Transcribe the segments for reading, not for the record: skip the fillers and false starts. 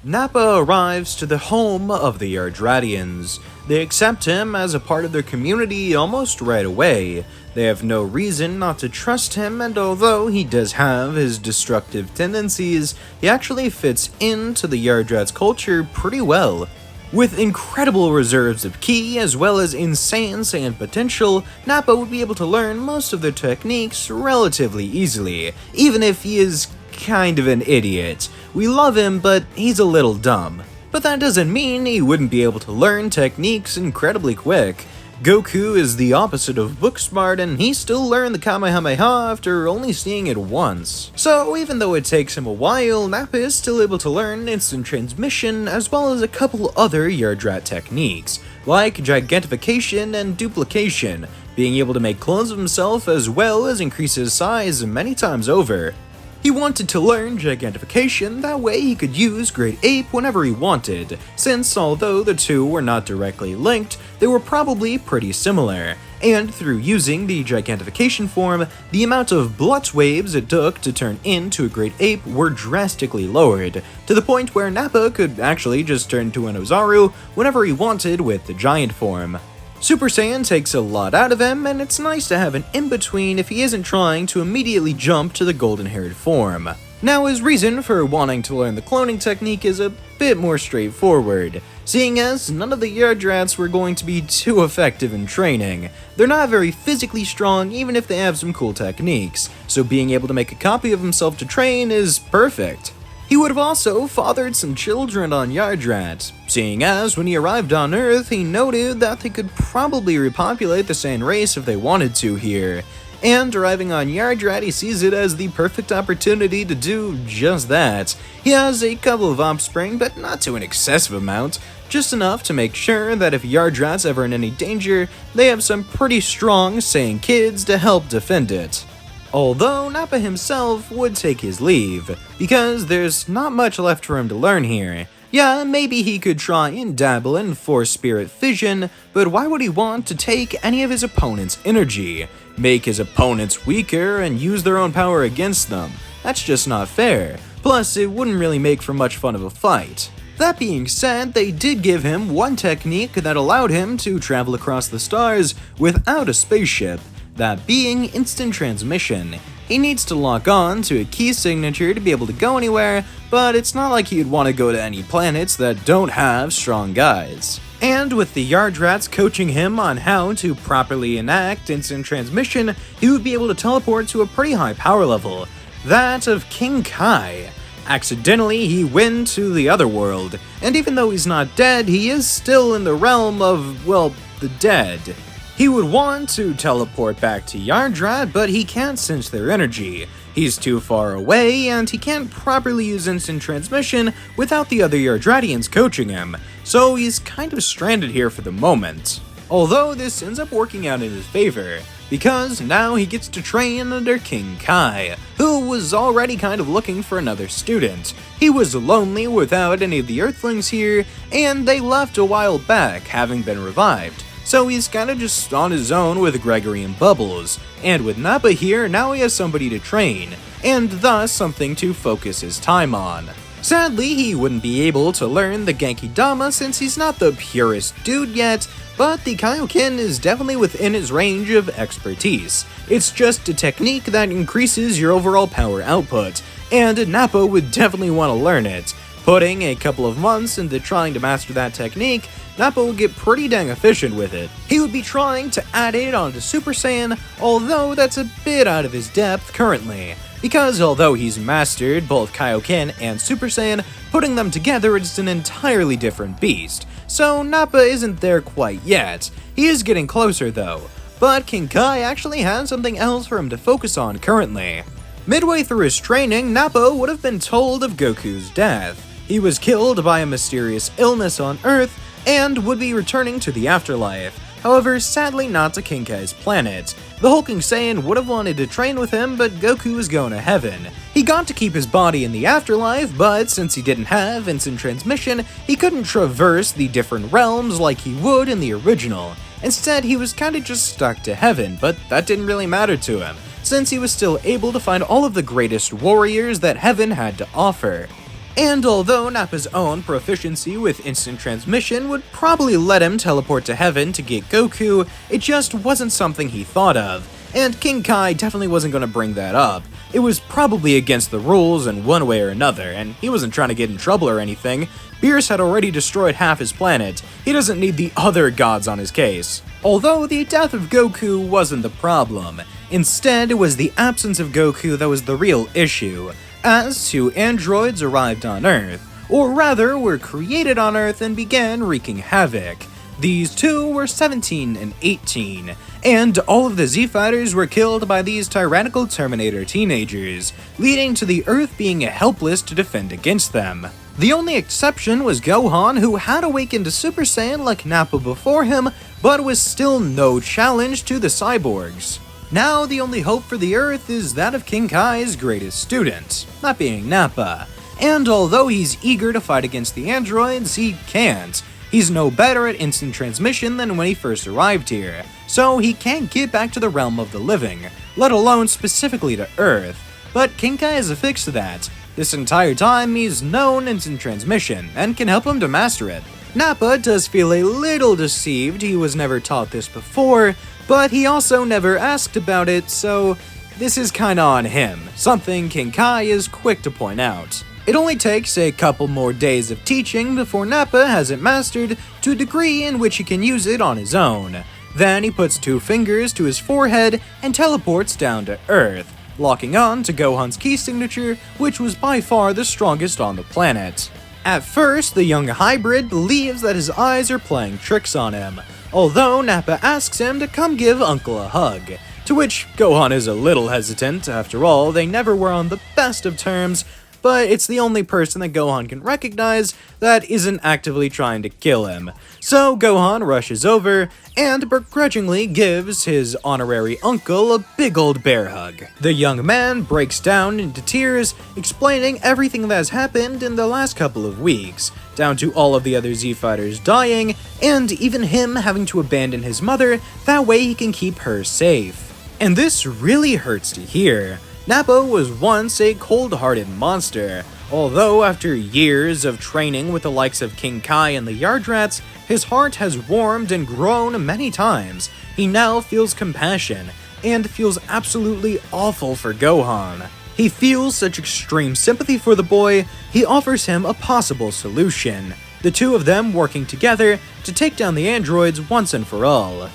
Nappa arrives to the home of the Yardratians. They accept him as a part of their community almost right away. They have no reason not to trust him, and although he does have his destructive tendencies, he actually fits into the Yardrat's culture pretty well. With incredible reserves of ki as well as insane sand potential, Nappa would be able to learn most of their techniques relatively easily, even if he is kind of an idiot. We love him, but he's a little dumb. But that doesn't mean he wouldn't be able to learn techniques incredibly quick. Goku is the opposite of book smart, and he still learned the Kamehameha after only seeing it once. So even though it takes him a while, Nappa is still able to learn instant transmission as well as a couple other Yardrat techniques, like gigantification and duplication, being able to make clones of himself as well as increase his size many times over. He wanted to learn gigantification, that way he could use Great Ape whenever he wanted, since although the two were not directly linked, they were probably pretty similar, and through using the gigantification form, the amount of Blutz waves it took to turn into a Great Ape were drastically lowered, to the point where Nappa could actually just turn to an Ozaru whenever he wanted with the giant form. Super Saiyan takes a lot out of him, and it's nice to have an in-between if he isn't trying to immediately jump to the golden-haired form. Now, his reason for wanting to learn the cloning technique is a bit more straightforward, seeing as none of the Yardrats were going to be too effective in training. They're not very physically strong even if they have some cool techniques, so being able to make a copy of himself to train is perfect. He would have also fathered some children on Yardrat, seeing as when he arrived on Earth, he noted that they could probably repopulate the Saiyan race if they wanted to here. And arriving on Yardrat, he sees it as the perfect opportunity to do just that. He has a couple of offspring, but not to an excessive amount, just enough to make sure that if Yardrat's ever in any danger, they have some pretty strong Saiyan kids to help defend it. Although Nappa himself would take his leave, because there's not much left for him to learn here. Yeah, maybe he could try and dabble in Force Spirit Fission, but why would he want to take any of his opponent's energy? Make his opponents weaker and use their own power against them? That's just not fair. Plus, it wouldn't really make for much fun of a fight. That being said, they did give him one technique that allowed him to travel across the stars without a spaceship. That being instant transmission. He needs to lock on to a key signature to be able to go anywhere, but it's not like he'd want to go to any planets that don't have strong guys. And with the Yardrats coaching him on how to properly enact instant transmission, he would be able to teleport to a pretty high power level, that of King Kai. Accidentally, he went to the other world, and even though he's not dead, he is still in the realm of, well, the dead. He would want to teleport back to Yardrat, but he can't sense their energy. He's too far away, and he can't properly use instant transmission without the other Yardratians coaching him, so he's kind of stranded here for the moment. Although this ends up working out in his favor, because now he gets to train under King Kai, who was already kind of looking for another student. He was lonely without any of the Earthlings here, and they left a while back, having been revived. So he's kinda just on his own with Gregory and Bubbles, and with Nappa here, now he has somebody to train, and thus something to focus his time on. Sadly, he wouldn't be able to learn the Genki Dama since he's not the purest dude yet, but the Kaioken is definitely within his range of expertise. It's just a technique that increases your overall power output, and Nappa would definitely want to learn it. Putting a couple of months into trying to master that technique, Nappa will get pretty dang efficient with it. He would be trying to add it onto Super Saiyan, although that's a bit out of his depth currently. Because although he's mastered both Kaioken and Super Saiyan, putting them together is an entirely different beast. So Nappa isn't there quite yet. He is getting closer though. But King Kai actually has something else for him to focus on currently. Midway through his training, Nappa would have been told of Goku's death. He was killed by a mysterious illness on Earth, and would be returning to the afterlife. However, sadly not to King Kai's planet. The hulking Saiyan would have wanted to train with him, but Goku was going to heaven. He got to keep his body in the afterlife, but since he didn't have instant transmission, he couldn't traverse the different realms like he would in the original. Instead, he was kinda just stuck to heaven, but that didn't really matter to him, since he was still able to find all of the greatest warriors that heaven had to offer. And although Nappa's own proficiency with instant transmission would probably let him teleport to heaven to get Goku, it just wasn't something he thought of, and King Kai definitely wasn't going to bring that up. It was probably against the rules in one way or another, and he wasn't trying to get in trouble or anything. Beerus had already destroyed half his planet. He doesn't need the other gods on his case. Although the death of Goku wasn't the problem. Instead, it was the absence of Goku that was the real issue, as two androids arrived on Earth, or rather were created on Earth and began wreaking havoc. These two were 17 and 18, and all of the Z-Fighters were killed by these tyrannical Terminator teenagers, leading to the Earth being helpless to defend against them. The only exception was Gohan, who had awakened to Super Saiyan like Nappa before him, but was still no challenge to the cyborgs. Now the only hope for the Earth is that of King Kai's greatest student, that being Nappa. And although he's eager to fight against the androids, he can't. He's no better at instant transmission than when he first arrived here, so he can't get back to the realm of the living, let alone specifically to Earth. But King Kai has a fix to that. This entire time he's known instant transmission, and can help him to master it. Nappa does feel a little deceived he was never taught this before, but he also never asked about it, so this is kinda on him, something King Kai is quick to point out. It only takes a couple more days of teaching before Nappa has it mastered to a degree in which he can use it on his own. Then he puts two fingers to his forehead and teleports down to Earth, locking on to Gohan's key signature, which was by far the strongest on the planet. At first, the young hybrid believes that his eyes are playing tricks on him, although Nappa asks him to come give Uncle a hug, to which Gohan is a little hesitant. After all, they never were on the best of terms, but it's the only person that Gohan can recognize that isn't actively trying to kill him. So Gohan rushes over and begrudgingly gives his honorary uncle a big old bear hug. The young man breaks down into tears, explaining everything that has happened in the last couple of weeks, down to all of the other Z-Fighters dying, and even him having to abandon his mother, that way he can keep her safe. And this really hurts to hear. Nappa was once a cold-hearted monster, although after years of training with the likes of King Kai and the Yardrats, his heart has warmed and grown many times. He now feels compassion, and feels absolutely awful for Gohan. He feels such extreme sympathy for the boy, he offers him a possible solution, the two of them working together to take down the androids once and for all.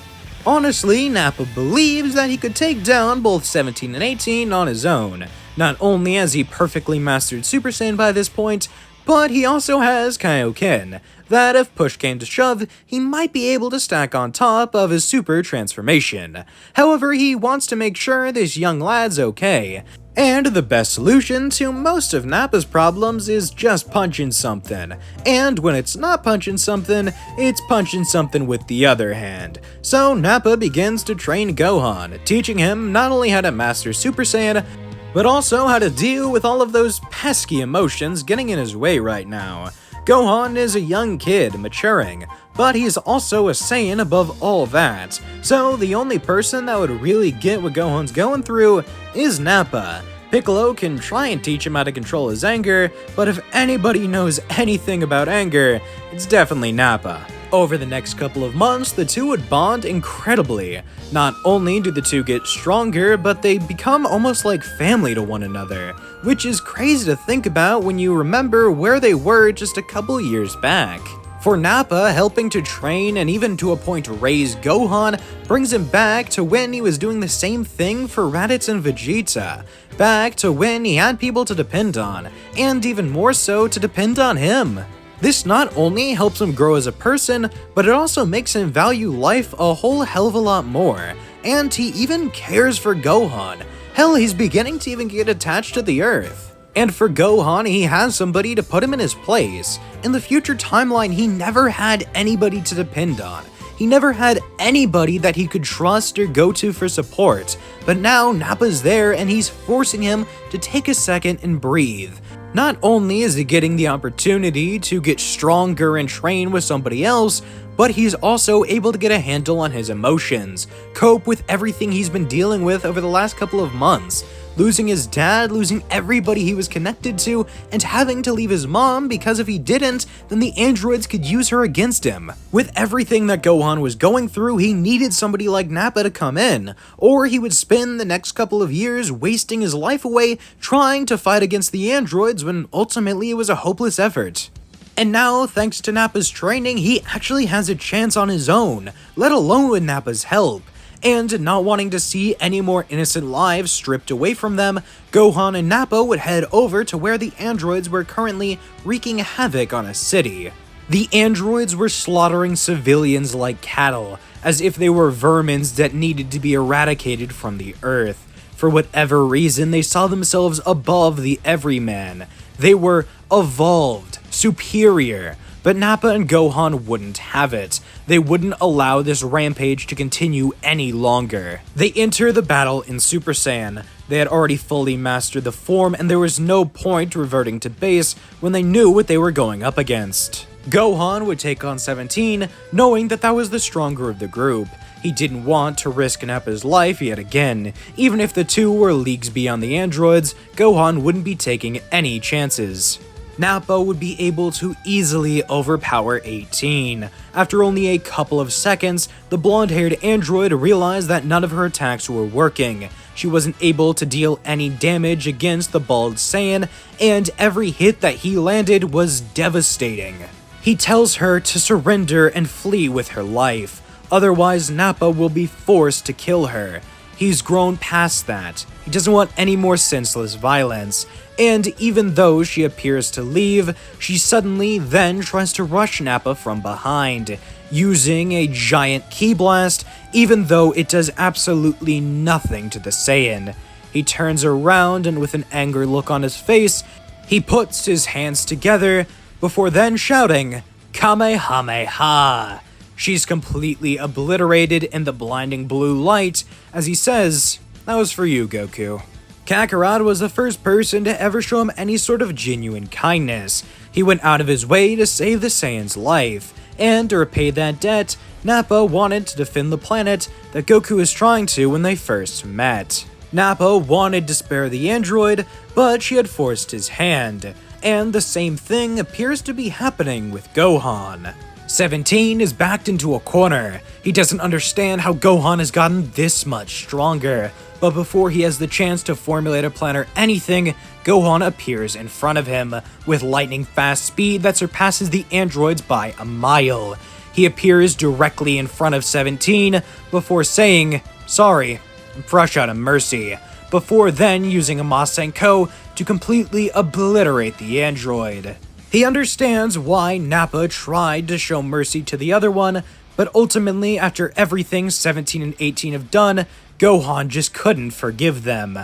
Honestly, Nappa believes that he could take down both 17 and 18 on his own. Not only has he perfectly mastered Super Saiyan by this point, but he also has Kaioken, that if push came to shove, he might be able to stack on top of his super transformation. However, he wants to make sure this young lad's okay. And the best solution to most of Nappa's problems is just punching something. And when it's not punching something, it's punching something with the other hand. So Nappa begins to train Gohan, teaching him not only how to master Super Saiyan, but also how to deal with all of those pesky emotions getting in his way right now. Gohan is a young kid, maturing, but he's also a Saiyan above all that, so the only person that would really get what Gohan's going through is Nappa. Piccolo can try and teach him how to control his anger, but if anybody knows anything about anger, it's definitely Nappa. Over the next couple of months, the two would bond incredibly. Not only do the two get stronger, but they become almost like family to one another, which is crazy to think about when you remember where they were just a couple years back. For Nappa, helping to train and even to a point raise Gohan brings him back to when he was doing the same thing for Raditz and Vegeta, back to when he had people to depend on, and even more so to depend on him. This not only helps him grow as a person, but it also makes him value life a whole hell of a lot more, and he even cares for Gohan. Hell, he's beginning to even get attached to the Earth. And for Gohan, he has somebody to put him in his place. In the future timeline, he never had anybody to depend on. He never had anybody that he could trust or go to for support. But now Nappa's there and he's forcing him to take a second and breathe. Not only is he getting the opportunity to get stronger and train with somebody else, but he's also able to get a handle on his emotions, cope with everything he's been dealing with over the last couple of months. losing his dad, losing everybody he was connected to, and having to leave his mom because if he didn't, then the androids could use her against him. With everything that Gohan was going through, he needed somebody like Nappa to come in, or he would spend the next couple of years wasting his life away trying to fight against the androids when ultimately it was a hopeless effort. And now, thanks to Nappa's training, he actually has a chance on his own, let alone with Nappa's help. And not wanting to see any more innocent lives stripped away from them, Gohan and Nappa would head over to where the androids were currently wreaking havoc on a city. The androids were slaughtering civilians like cattle, as if they were vermins that needed to be eradicated from the earth. For whatever reason, they saw themselves above the everyman. They were evolved, superior. But Nappa and Gohan wouldn't have it. They wouldn't allow this rampage to continue any longer. They enter the battle in Super Saiyan. They had already fully mastered the form, and there was no point reverting to base when they knew what they were going up against. Gohan would take on 17, knowing that was the stronger of the group. He didn't want to risk Nappa's life yet again. Even if the two were leagues beyond the androids, Gohan wouldn't be taking any chances. Nappa would be able to easily overpower 18. After only a couple of seconds, the blonde-haired android realized that none of her attacks were working. She wasn't able to deal any damage against the bald Saiyan, and every hit that he landed was devastating. He tells her to surrender and flee with her life, otherwise Nappa will be forced to kill her. He's grown past that. He doesn't want any more senseless violence. And even though she appears to leave, she suddenly then tries to rush Nappa from behind, using a giant ki blast, even though it does absolutely nothing to the Saiyan. He turns around and with an angry look on his face, he puts his hands together before then shouting, "Kamehameha!" She's completely obliterated in the blinding blue light as he says, "That was for you, Goku." Kakarot was the first person to ever show him any sort of genuine kindness. He went out of his way to save the Saiyan's life, and to repay that debt, Nappa wanted to defend the planet that Goku was trying to when they first met. Nappa wanted to spare the android, but she had forced his hand, and the same thing appears to be happening with Gohan. 17 is backed into a corner. He doesn't understand how Gohan has gotten this much stronger, but before he has the chance to formulate a plan or anything, Gohan appears in front of him with lightning-fast speed that surpasses the androids by a mile. He appears directly in front of 17 before saying, "Sorry, I'm fresh out of mercy," before then using a Masenko to completely obliterate the android. He understands why Nappa tried to show mercy to the other one, but ultimately, after everything 17 and 18 have done, Gohan just couldn't forgive them.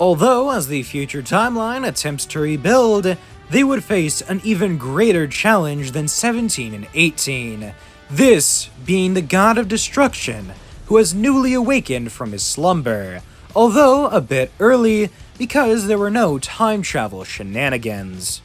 Although, as the future timeline attempts to rebuild, they would face an even greater challenge than 17 and 18. This being the God of Destruction, who has newly awakened from his slumber, although a bit early because there were no time travel shenanigans.